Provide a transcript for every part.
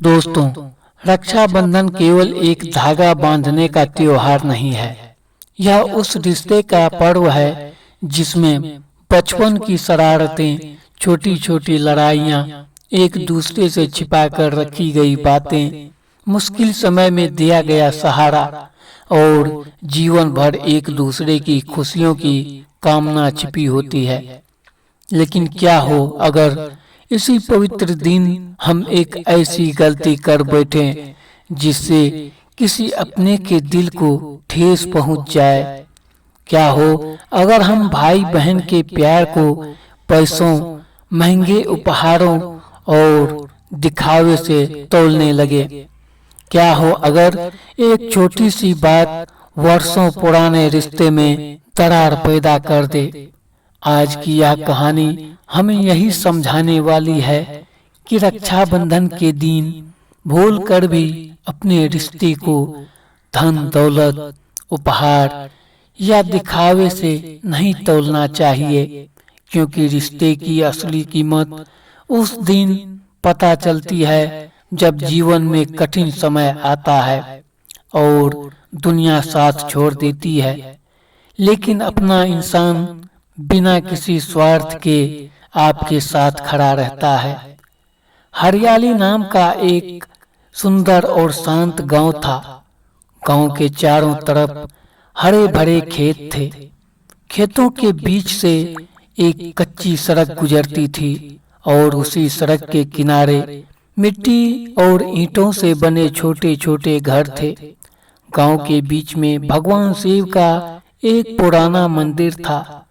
दोस्तों, रक्षाबंधन केवल एक धागा बांधने का त्योहार नहीं है। यह उस रिश्ते का पर्व है जिसमें बचपन की शरारतें, छोटी छोटी लड़ाइयाँ, एक दूसरे से छिपा कर रखी गई बातें, मुश्किल समय में दिया गया सहारा और जीवन भर एक दूसरे की खुशियों की कामना छिपी होती है। लेकिन क्या हो अगर इसी पवित्र दिन हम एक ऐसी गलती कर बैठे जिससे किसी अपने के दिल को ठेस पहुंच जाए। क्या हो अगर हम भाई बहन के प्यार को पैसों, महंगे उपहारों और दिखावे से तौलने लगे। क्या हो अगर एक छोटी सी बात वर्षों पुराने रिश्ते में दरार पैदा कर दे। आज की यह कहानी हमें यही समझाने वाली है कि रक्षाबंधन के दिन भूल कर भी अपने रिश्ते को धन दौलत, उपहार या दिखावे से नहीं तौलना चाहिए, क्योंकि रिश्ते की असली कीमत उस दिन पता चलती है जब जीवन में कठिन समय आता है और दुनिया साथ छोड़ देती है, लेकिन अपना इंसान बिना किसी स्वार्थ के आपके साथ खड़ा रहता है। हरियाली नाम का एक सुंदर और शांत गांव था। गांव के चारों तरफ हरे भरे खेत थे। खेतों के बीच से एक कच्ची सड़क गुजरती थी और उसी सड़क के किनारे मिट्टी और ईंटों से बने छोटे छोटे घर थे। गांव के बीच में भगवान शिव का एक पुराना मंदिर था,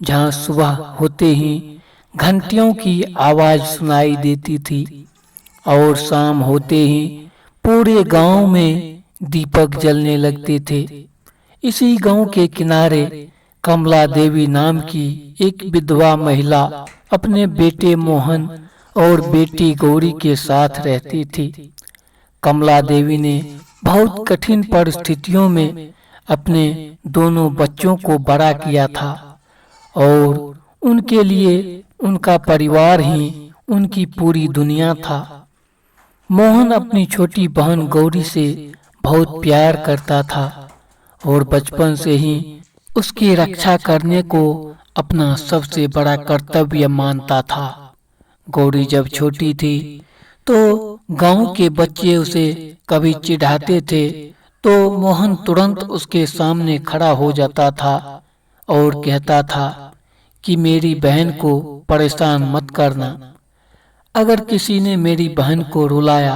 जहाँ सुबह होते ही घंटियों की आवाज सुनाई देती थी और शाम होते ही पूरे गांव में दीपक जलने लगते थे। इसी गांव के किनारे कमला देवी नाम की एक विधवा महिला अपने बेटे मोहन और बेटी गौरी के साथ रहती थी। कमला देवी ने बहुत कठिन परिस्थितियों में अपने दोनों बच्चों को बड़ा किया था और उनके लिए उनका परिवार ही उनकी पूरी दुनिया था। मोहन अपनी छोटी बहन गौरी से बहुत प्यार करता था और बचपन से ही उसकी रक्षा करने को अपना सबसे बड़ा कर्तव्य मानता था। गौरी जब छोटी थी तो गांव के बच्चे उसे कभी चिढ़ाते थे तो मोहन तुरंत उसके सामने खड़ा हो जाता था और कहता था कि मेरी बहन को परेशान मत करना। अगर किसी ने मेरी बहन को रुलाया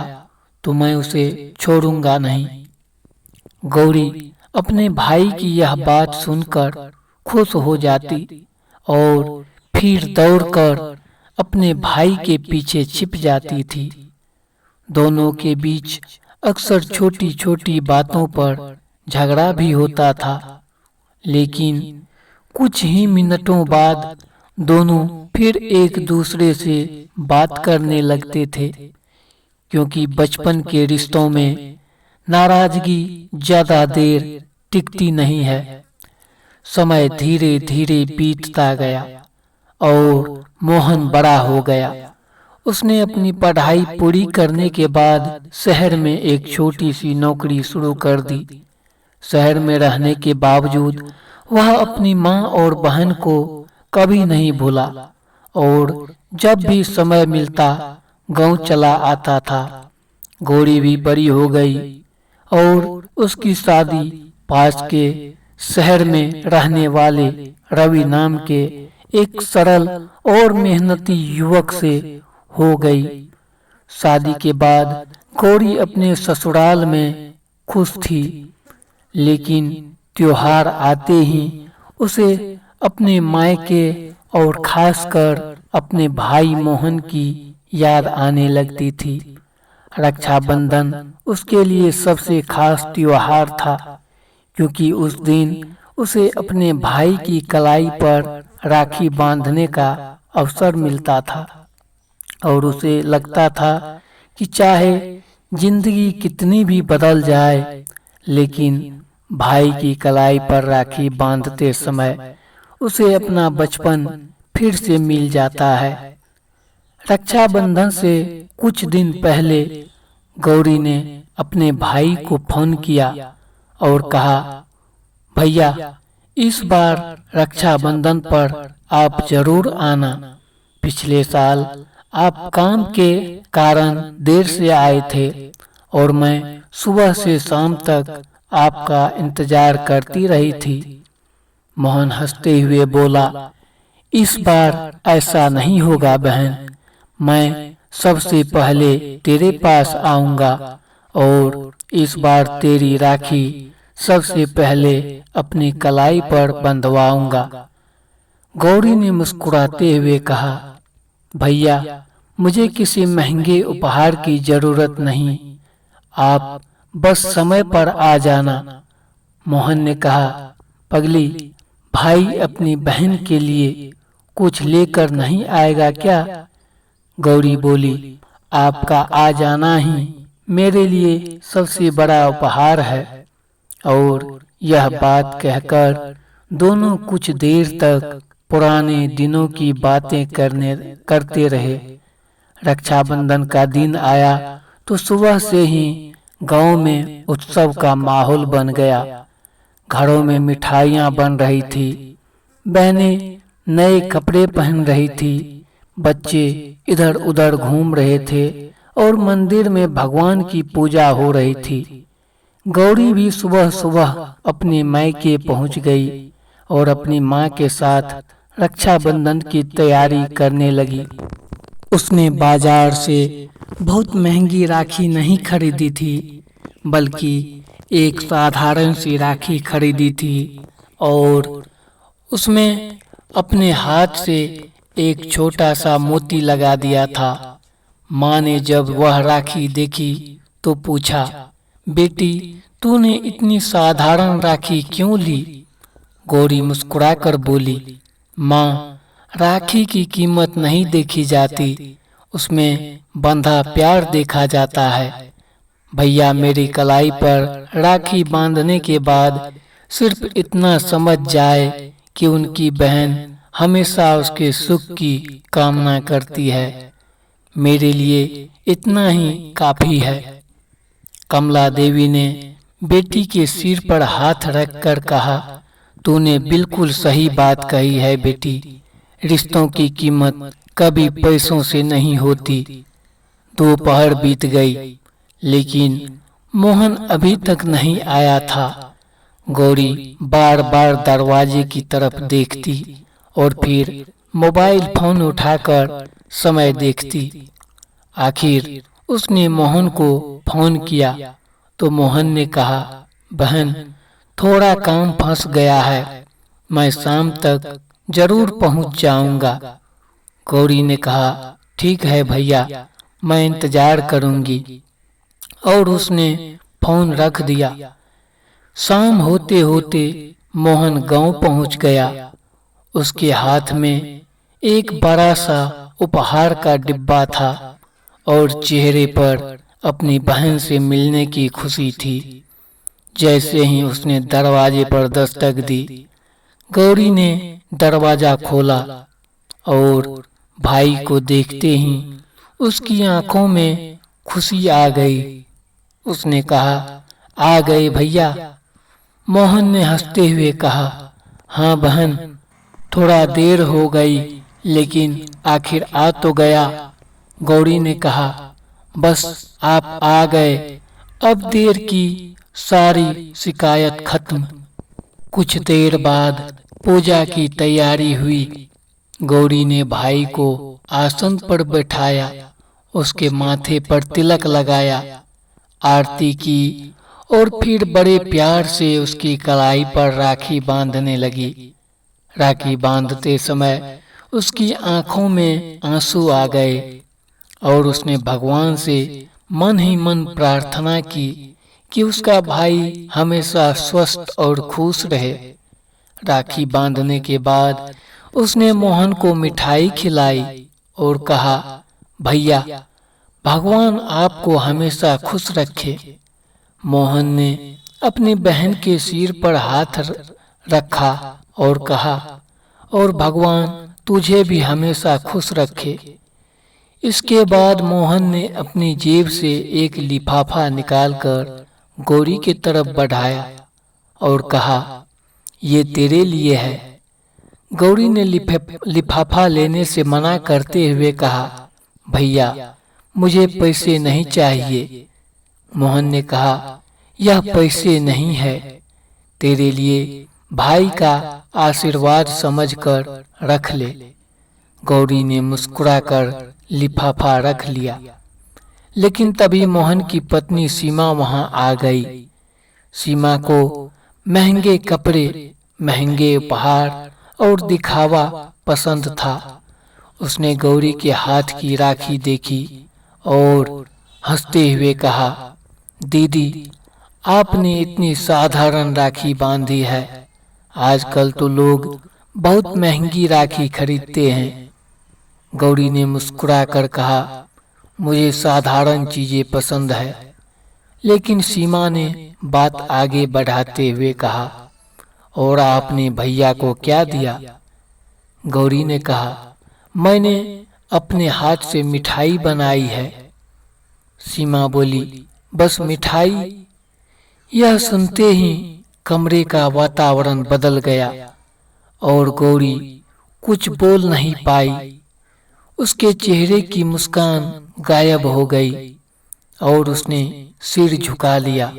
तो मैं उसे छोड़ूंगा नहीं। गौरी अपने भाई की यह बात सुनकर खुश हो जाती और फिर दौड़कर अपने भाई के पीछे छिप जाती थी। दोनों के बीच अक्सर छोटी छोटी बातों पर झगड़ा भी होता था, लेकिन कुछ ही मिनटों बाद दोनों फिर एक दूसरे से बात करने लगते थे, क्योंकि बचपन के रिश्तों में नाराजगी ज्यादा देर टिकती नहीं है। समय धीरे धीरे बीतता गया और मोहन बड़ा हो गया। उसने अपनी पढ़ाई पूरी करने के बाद शहर में एक छोटी सी नौकरी शुरू कर दी। शहर में रहने के बावजूद वह अपनी माँ और बहन को कभी नहीं भूला और जब भी समय मिलता गांव चला आता था। गौरी भी बड़ी हो गई और उसकी शादी पास के शहर में रहने वाले रवि नाम के एक सरल और मेहनती युवक से हो गई। शादी के बाद गौरी अपने ससुराल में खुश थी, लेकिन त्योहार आते ही उसे अपने मायके और खासकर अपने भाई मोहन की याद आने लगती थी। रक्षाबंधन उसके लिए सबसे खास त्योहार था, क्योंकि उस दिन उसे अपने भाई की कलाई पर राखी बांधने का अवसर मिलता था और उसे लगता था कि चाहे जिंदगी कितनी भी बदल जाए, लेकिन भाई की कलाई पर राखी बांधते समय उसे अपना बचपन फिर से मिल जाता है। रक्षाबंधन से कुछ दिन पहले गौरी ने अपने भाई को फोन किया और कहा, भैया इस बार रक्षाबंधन पर आप जरूर आना। पिछले साल आप काम के कारण देर से आए थे और मैं सुबह से शाम तक आपका इंतजार करती रही थी। मोहन हंसते हुए बोला, इस बार ऐसा नहीं होगा बहन, मैं सबसे पहले तेरे पास आऊंगा और इस बार तेरी राखी सबसे पहले अपनी कलाई पर बंधवाऊंगा। गौरी ने मुस्कुराते हुए कहा, भैया मुझे किसी महंगे उपहार की जरूरत नहीं, आप बस समय पर आ जाना। मोहन ने कहा, पगली, भाई अपनी बहन के लिए कुछ लेकर नहीं आएगा क्या? गौरी बोली, आपका आ जाना ही मेरे लिए सबसे बड़ा उपहार है। और यह बात कहकर दोनों कुछ देर तक पुराने दिनों की बातें करते रहे। रक्षाबंधन का दिन आया तो सुबह से ही गांव में उत्सव का माहौल बन गया। घरों में मिठाइयाँ बन रही थी, बहनें नए कपड़े पहन रही थी, बच्चे इधर उधर घूम रहे थे और मंदिर में भगवान की पूजा हो रही थी। गौरी भी सुबह सुबह अपने मायके पहुंच गई और अपनी माँ के साथ रक्षाबंधन की तैयारी करने लगी। उसने बाजार से बहुत महंगी राखी नहीं खरीदी थी, बल्कि एक साधारण सी राखी खरीदी थी और उसमें अपने हाथ से एक छोटा सा मोती लगा दिया था। माँ ने जब वह राखी देखी तो पूछा, बेटी तूने इतनी साधारण राखी क्यों ली? गौरी मुस्कुराकर बोली, माँ, राखी की कीमत नहीं देखी जाती, उसमें बंधा प्यार देखा जाता है। भैया मेरी कलाई पर राखी बांधने के बाद सिर्फ इतना समझ जाए कि उनकी बहन हमेशा उसके सुख की कामना करती है, मेरे लिए इतना ही काफी है। कमला देवी ने बेटी के सिर पर हाथ रखकर कहा, तूने बिल्कुल सही बात कही है बेटी, रिश्तों की कीमत कभी पैसों से नहीं होती। दोपहर बीत गई, लेकिन मोहन अभी तक नहीं आया था। गौरी बार बार दरवाजे की तरफ देखती और फिर मोबाइल फोन उठाकर समय देखती। आखिर उसने मोहन को फोन किया तो मोहन ने कहा, बहन थोड़ा काम फंस गया है, मैं शाम तक जरूर पहुंच जाऊंगा। गौरी ने कहा, ठीक है भैया, मैं इंतजार करूंगी। और उसने फोन रख दिया। शाम होते होते मोहन गांव पहुंच गया। उसके हाथ में एक बड़ा सा उपहार का डिब्बा था और चेहरे पर अपनी बहन से मिलने की खुशी थी। जैसे ही उसने दरवाजे पर दस्तक दी, गौरी ने दरवाजा खोला और भाई को देखते ही उसकी आंखों में खुशी आ गई। उसने कहा, आ गए भैया? मोहन ने हंसते हुए कहा, हाँ बहन, थोड़ा देर हो गई, लेकिन आखिर आ तो गया। गौरी ने कहा, बस आप आ गए, अब देर की सारी शिकायत खत्म। कुछ देर बाद पूजा की तैयारी हुई। गौरी ने भाई को आसन पर बैठाया, उसके माथे पर तिलक लगाया, आरती की और फिर बड़े प्यार से उसकी कलाई पर राखी बांधने लगी। राखी बांधते समय उसकी आंखों में आंसू आ गए और उसने भगवान से मन ही मन प्रार्थना की कि उसका भाई हमेशा स्वस्थ और खुश रहे। राखी बांधने के बाद उसने मोहन को मिठाई खिलाई और कहा, भैया भगवान आपको हमेशा खुश रखे। मोहन ने अपनी बहन के सिर पर हाथ रखा और कहा, और भगवान तुझे भी हमेशा खुश रखे। इसके बाद मोहन ने अपनी जेब से एक लिफाफा निकालकर गौरी की तरफ बढ़ाया और कहा, ये तेरे लिए है। गौरी ने लिफाफा लेने से मना करते हुए कहा, भैया मुझे पैसे नहीं चाहिए। मोहन ने कहा, यह पैसे नहीं है, तेरे लिए भाई का आशीर्वाद समझकर रख ले। गौरी ने मुस्कुराकर लिफाफा रख लिया, लेकिन तभी मोहन की पत्नी सीमा वहां आ गई। सीमा को महंगे कपड़े, महंगे उपहार और दिखावा पसंद था। उसने गौरी के हाथ की राखी देखी और हंसते हुए कहा, दीदी आपने इतनी साधारण राखी बांधी है, आजकल तो लोग बहुत महंगी राखी खरीदते हैं। गौरी ने मुस्कुराकर कहा, मुझे साधारण चीजें पसंद है। लेकिन सीमा ने बात आगे बढ़ाते हुए कहा, और आपने भैया को क्या दिया? गौरी ने कहा, मैंने अपने हाथ से मिठाई बनाई है। सीमा बोली, बस मिठाई? यह सुनते ही कमरे का वातावरण बदल गया और गौरी कुछ बोल नहीं पाई। उसके चेहरे की मुस्कान गायब हो गई और उसने सिर झुका लिया।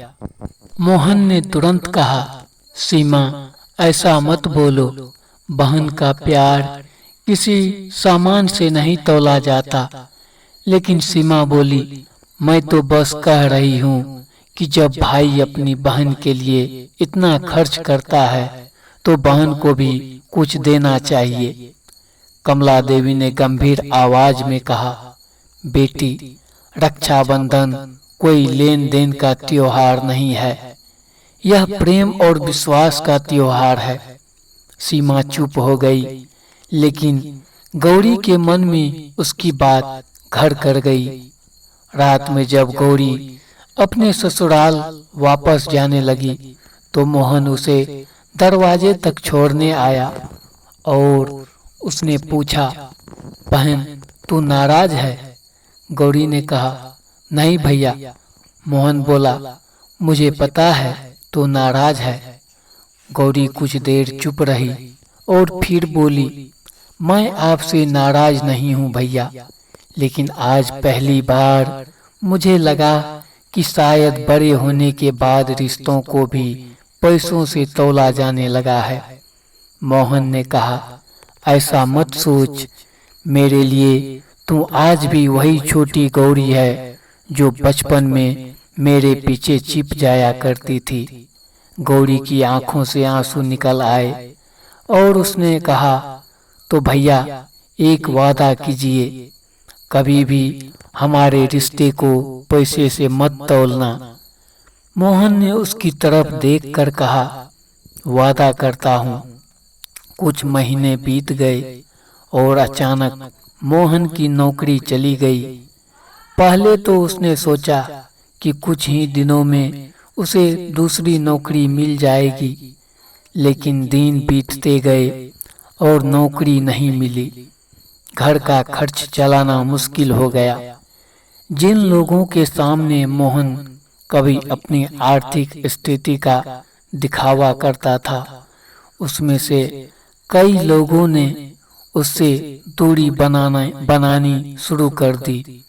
मोहन ने तुरंत कहा, सीमा ऐसा मत बोलो, बहन का प्यार किसी सामान से नहीं तौला जाता। लेकिन सीमा बोली, मैं तो बस कह रही हूँ कि जब भाई अपनी बहन के लिए इतना खर्च करता है तो बहन को भी कुछ देना चाहिए। कमला देवी ने गंभीर आवाज में कहा, बेटी रक्षाबंधन कोई लेन देन का त्योहार नहीं है, यह प्रेम और विश्वास का त्योहार है। सीमा चुप हो गई, लेकिन गौरी के मन में उसकी बात घर कर गई। रात में जब गौरी अपने ससुराल वापस जाने लगी तो मोहन उसे दरवाजे तक छोड़ने आया और उसने पूछा, बहन तू नाराज है? गौरी ने कहा, नहीं भैया। मोहन बोला, मुझे पता है तू नाराज है। गौरी कुछ देर चुप रही और फिर बोली, मैं आपसे नाराज नहीं हूँ भैया, लेकिन आज पहली बार मुझे लगा कि शायद बड़े होने के बाद रिश्तों को भी पैसों से तौला जाने लगा है। मोहन ने कहा, ऐसा मत सोच, मेरे लिए तू आज भी वही छोटी गौरी है जो बचपन में मेरे पीछे छिप जाया करती थी। गौरी की आंखों से आंसू निकल आए और उसने कहा, तो भैया एक वादा कीजिए, कभी भी हमारे रिश्ते को पैसे से मत तौलना। मोहन ने उसकी तरफ देखकर कहा, वादा करता हूँ। कुछ महीने बीत गए और अचानक मोहन की नौकरी चली गई। पहले तो उसने सोचा कि कुछ ही दिनों में उसे दूसरी नौकरी मिल जाएगी, लेकिन दिन बीतते गए और नौकरी नहीं मिली। घर का खर्च चलाना मुश्किल हो गया। जिन लोगों के सामने मोहन कभी अपनी आर्थिक स्थिति का दिखावा करता था, उसमें से कई लोगों ने उससे दूरी बनानी शुरू कर दी।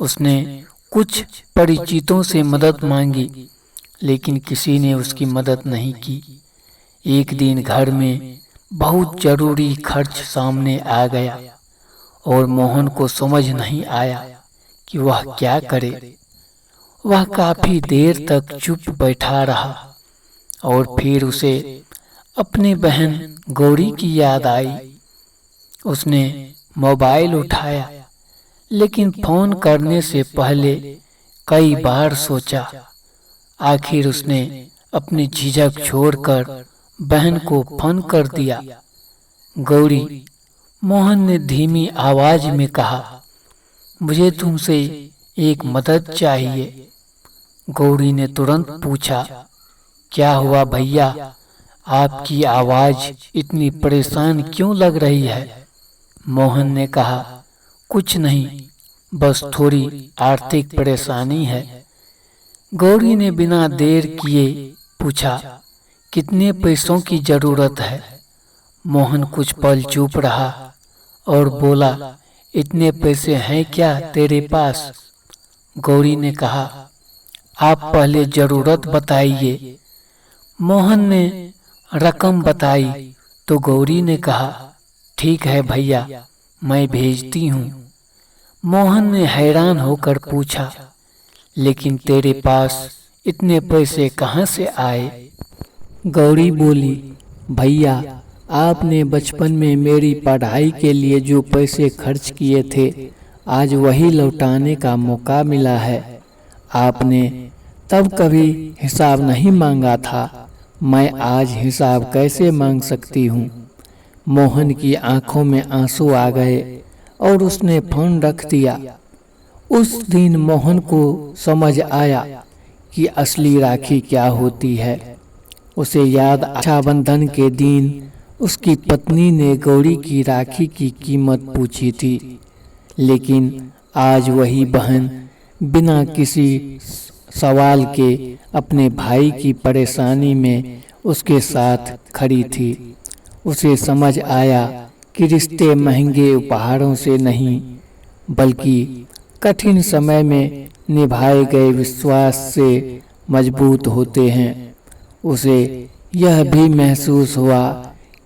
उसने कुछ परिचितों से मदद मांगी, लेकिन किसी ने उसकी मदद नहीं की। एक दिन घर में बहुत जरूरी खर्च सामने आ गया और मोहन को समझ नहीं आया कि वह क्या करे। वह काफी देर तक चुप बैठा रहा और फिर उसे अपनी बहन गौरी की याद आई। उसने मोबाइल उठाया, लेकिन फोन करने से पहले कई बार सोचा। आखिर उसने अपनी झिझक छोड़कर बहन को फोन कर दिया। गौरी, मोहन ने धीमी आवाज में कहा, मुझे तुमसे एक मदद चाहिए। गौरी ने तुरंत पूछा, क्या हुआ भैया? आपकी आवाज इतनी परेशान क्यों लग रही है? मोहन ने कहा, कुछ नहीं, बस थोड़ी आर्थिक परेशानी है। गौरी ने बिना देर किए पूछा, कितने पैसों की जरूरत है? मोहन कुछ पल चुप रहा और बोला, इतने पैसे हैं क्या तेरे पास? गौरी ने कहा, आप पहले जरूरत बताइए। मोहन ने रकम बताई तो गौरी ने कहा, ठीक है भैया, मैं भेजती हूँ। मोहन ने हैरान होकर पूछा, लेकिन तेरे पास इतने पैसे कहाँ से आए? गौरी बोली, भैया, आपने बचपन में मेरी पढ़ाई के लिए जो पैसे खर्च किए थे, आज वही लौटाने का मौका मिला है। आपने तब कभी हिसाब नहीं मांगा था, मैं आज हिसाब कैसे मांग सकती हूँ? मोहन की आंखों में आंसू आ गए और उसने फोन रख दिया। उस दिन मोहन को समझ आया कि असली राखी क्या होती है। उसे याद रक्षाबंधन के दिन उसकी पत्नी ने गौरी की राखी की कीमत पूछी थी, लेकिन आज वही बहन बिना किसी सवाल के अपने भाई की परेशानी में उसके साथ खड़ी थी। उसे समझ आया कि रिश्ते महंगे उपहारों से नहीं, बल्कि कठिन समय में निभाए गए विश्वास से मजबूत होते हैं। उसे यह भी महसूस हुआ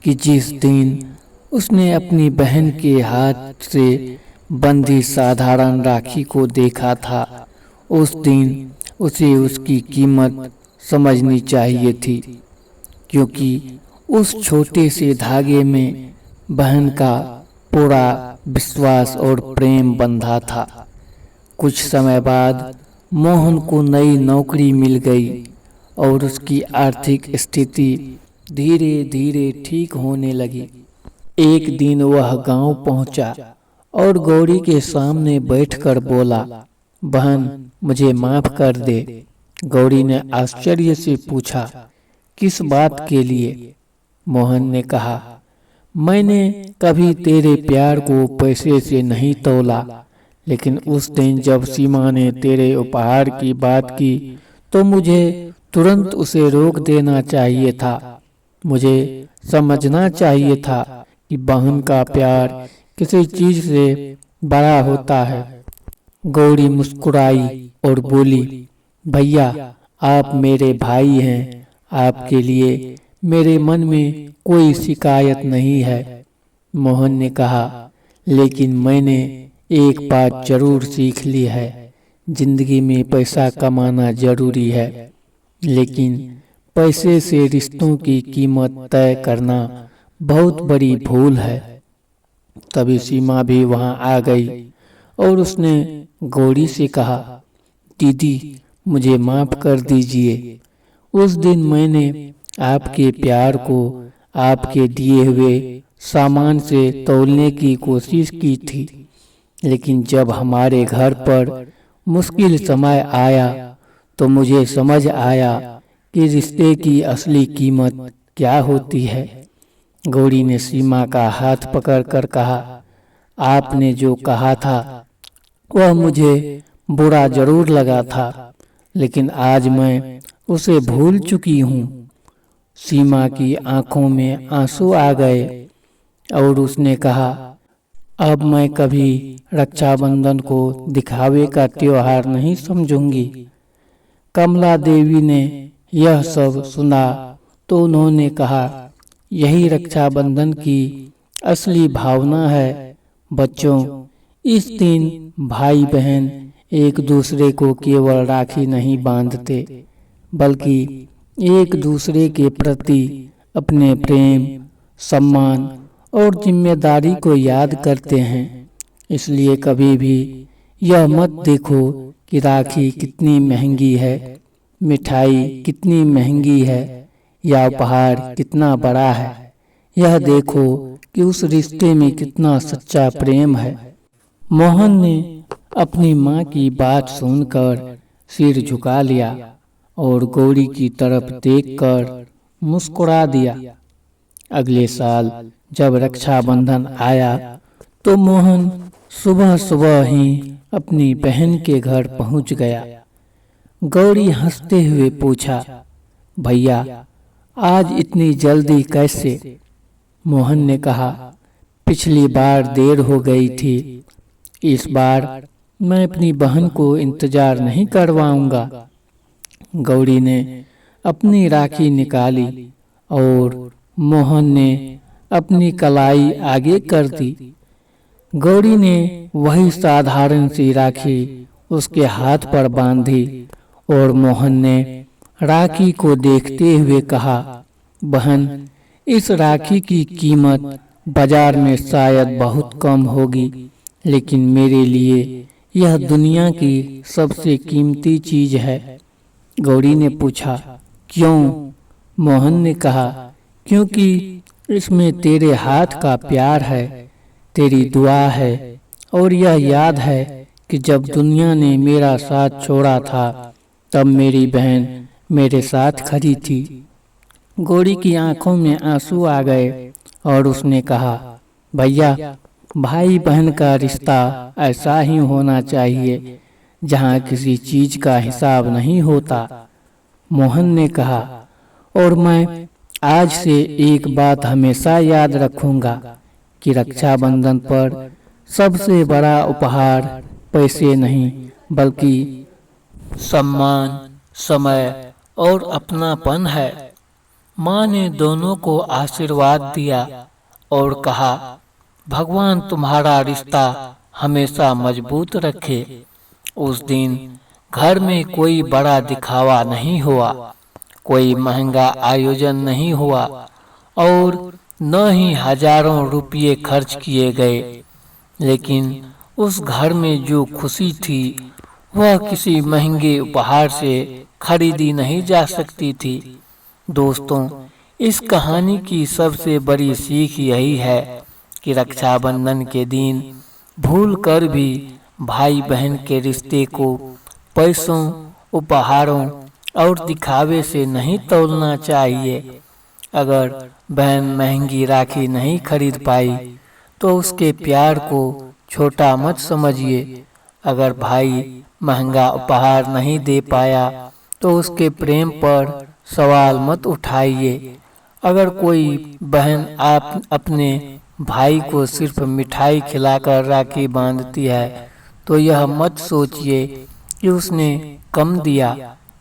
कि जिस दिन उसने अपनी बहन के हाथ से बंधी साधारण राखी को देखा था, उस दिन उसे उसकी कीमत समझनी चाहिए थी, क्योंकि उस छोटे से धागे में बहन का पूरा विश्वास और प्रेम बंधा था। कुछ समय बाद मोहन को नई नौकरी मिल गई और उसकी आर्थिक स्थिति धीरे धीरे ठीक होने लगी। एक दिन वह गांव पहुंचा और गौरी के सामने बैठकर बोला, बहन, मुझे माफ कर दे। गौरी ने आश्चर्य से पूछा, किस बात के लिए? मोहन ने कहा, मैंने कभी तेरे प्यार को पैसे से नहीं तौला, लेकिन उस दिन जब सीमा ने तेरे उपहार की बात की तो मुझे तुरंत उसे रोक देना चाहिए था। मुझे समझना चाहिए था कि बहन का प्यार किसी चीज से बड़ा होता है। गौरी मुस्कुराई और बोली, भैया, आप मेरे भाई हैं, आपके लिए मेरे मन में कोई शिकायत नहीं है। मोहन ने कहा, लेकिन मैंने एक बात जरूर सीख ली है, जिंदगी में पैसा कमाना जरूरी है, लेकिन पैसे से रिश्तों की कीमत तय करना बहुत बड़ी भूल है। तभी सीमा भी वहां आ गई और उसने गौरी से कहा, दीदी, मुझे माफ कर दीजिए। उस दिन मैंने आपके प्यार को आपके दिए हुए सामान से तौलने की कोशिश की थी, लेकिन जब हमारे घर पर मुश्किल समय आया तो मुझे समझ आया कि रिश्ते की असली कीमत क्या होती है। गौरी ने सीमा का हाथ पकड़कर कहा, आपने जो कहा था वह मुझे बुरा जरूर लगा था, लेकिन आज मैं उसे भूल चुकी हूँ। सीमा की आंखों में आंसू आ गए और उसने कहा, अब मैं कभी रक्षाबंधन को दिखावे का त्योहार नहीं समझूंगी। कमला देवी ने यह सब सुना तो उन्होंने कहा, यही रक्षाबंधन की असली भावना है। बच्चों, इस दिन भाई बहन एक दूसरे को केवल राखी नहीं बांधते, बल्कि एक दूसरे के प्रति अपने प्रेम, सम्मान और जिम्मेदारी को याद करते हैं। इसलिए कभी भी यह मत देखो कि राखी कितनी महंगी है, मिठाई कितनी महंगी है या उपहार कितना बड़ा है। यह देखो कि उस रिश्ते में कितना सच्चा प्रेम है। मोहन ने अपनी माँ की बात सुनकर सिर झुका लिया और गौरी की तरफ देखकर मुस्कुरा दिया। अगले साल जब रक्षाबंधन आया तो मोहन सुबह सुबह ही अपनी बहन के घर पहुंच गया। गौरी हंसते हुए पूछा, भैया आज इतनी जल्दी कैसे? मोहन ने कहा, पिछली बार देर हो गई थी, इस बार मैं अपनी बहन को इंतजार नहीं करवाऊंगा। गौरी ने अपनी राखी निकाली और मोहन ने अपनी कलाई आगे कर दी। गौरी ने वही साधारण सी राखी उसके हाथ पर बांधी और मोहन ने राखी को देखते हुए कहा, बहन इस राखी की कीमत बाजार में शायद बहुत कम होगी, लेकिन मेरे लिए यह दुनिया की सबसे कीमती चीज है। गौरी ने पूछा, क्यों? मोहन ने कहा, क्योंकि इसमें तेरे हाथ का प्यार है, तेरी दुआ है और यह याद है कि जब दुनिया ने मेरा साथ छोड़ा था तब मेरी बहन मेरे साथ खड़ी थी। गौरी की आंखों में आंसू आ गए और उसने कहा, भैया भाई बहन का रिश्ता ऐसा ही होना चाहिए जहाँ किसी चीज का हिसाब नहीं होता। मोहन ने कहा, और मैं आज से एक बात हमेशा याद रखूंगा कि रक्षाबंधन पर सबसे बड़ा उपहार पैसे नहीं बल्कि सम्मान, समय और अपनापन है। माँ ने दोनों को आशीर्वाद दिया और कहा, भगवान तुम्हारा रिश्ता हमेशा मजबूत रखे। उस दिन घर में कोई बड़ा दिखावा नहीं हुआ, कोई महंगा आयोजन नहीं हुआ और न ही हजारों रुपये खर्च किए गए, लेकिन उस घर में जो खुशी थी वह किसी महंगे उपहार से खरीदी नहीं जा सकती थी। दोस्तों, इस कहानी की सबसे बड़ी सीख यही है कि रक्षाबंधन के दिन भूल कर भी भाई बहन के रिश्ते को पैसों, उपहारों और दिखावे से नहीं तौलना चाहिए। अगर बहन महंगी राखी नहीं खरीद पाई तो उसके प्यार को छोटा मत समझिए। अगर भाई महंगा उपहार नहीं दे पाया तो उसके प्रेम पर सवाल मत उठाइए। अगर कोई बहन आप अपने भाई को सिर्फ मिठाई खिलाकर राखी बांधती है तो यह मत सोचिए कि उसने कम दिया,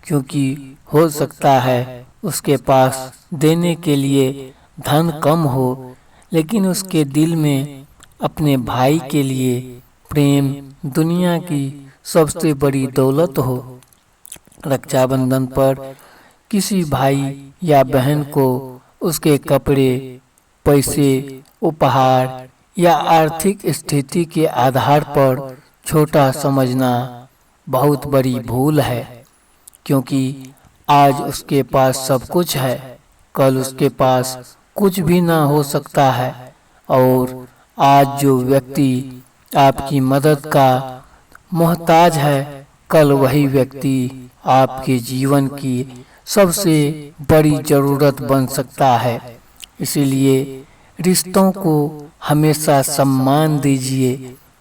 क्योंकि हो सकता है उसके पास देने के लिए धन कम हो, लेकिन उसके दिल में अपने भाई के लिए प्रेम दुनिया की सबसे बड़ी दौलत हो। रक्षाबंधन पर किसी भाई या बहन को उसके कपड़े, पैसे, उपहार या आर्थिक स्थिति के आधार पर छोटा समझना बहुत बड़ी भूल है, क्योंकि आज उसके पास सब कुछ है, कल उसके पास कुछ भी ना हो सकता है। और आज जो व्यक्ति आपकी मदद का मोहताज है, कल वही व्यक्ति आपके जीवन की सबसे बड़ी जरूरत बन सकता है। इसीलिए रिश्तों को हमेशा सम्मान दीजिए,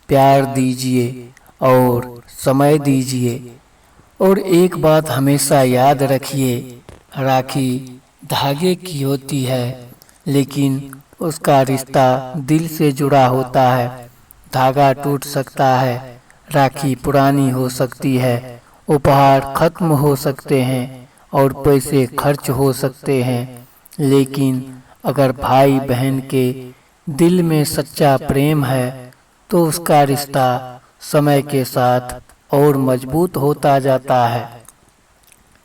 प्यार दीजिए और समय दीजिए। और एक बात हमेशा याद रखिए, राखी धागे की होती है लेकिन उसका रिश्ता दिल से जुड़ा होता है। धागा टूट सकता है, राखी पुरानी हो सकती है, उपहार खत्म हो सकते हैं और पैसे खर्च हो सकते हैं, लेकिन अगर भाई बहन के दिल में सच्चा प्रेम है तो उसका रिश्ता समय के साथ और मजबूत होता जाता है।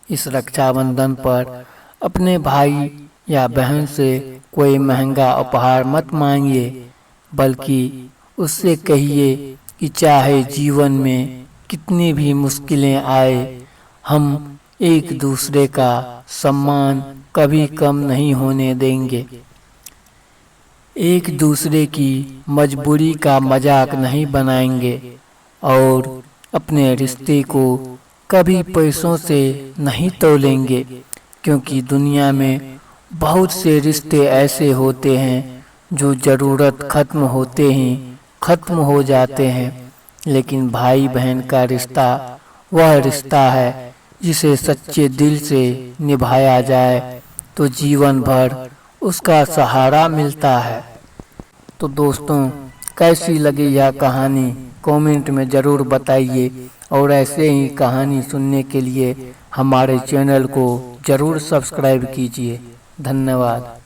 इस रक्षाबंधन पर अपने भाई या बहन से कोई महंगा उपहार मत मांगिए, बल्कि उससे कहिए कि चाहे जीवन में कितनी भी मुश्किलें आए, हम एक दूसरे का सम्मान कभी कम नहीं होने देंगे। एक दूसरे की मजबूरी का मजाक नहीं बनाएंगे और अपने रिश्ते को कभी पैसों से नहीं तोलेंगे, क्योंकि दुनिया में बहुत से रिश्ते ऐसे होते हैं जो ज़रूरत खत्म होते ही खत्म हो जाते हैं। लेकिन भाई बहन का रिश्ता वह रिश्ता है जिसे सच्चे दिल से निभाया जाए तो जीवन भर उसका सहारा मिलता है। तो दोस्तों, कैसी लगी यह कहानी कमेंट में ज़रूर बताइए और ऐसे ही कहानी सुनने के लिए हमारे चैनल को ज़रूर सब्सक्राइब कीजिए। धन्यवाद।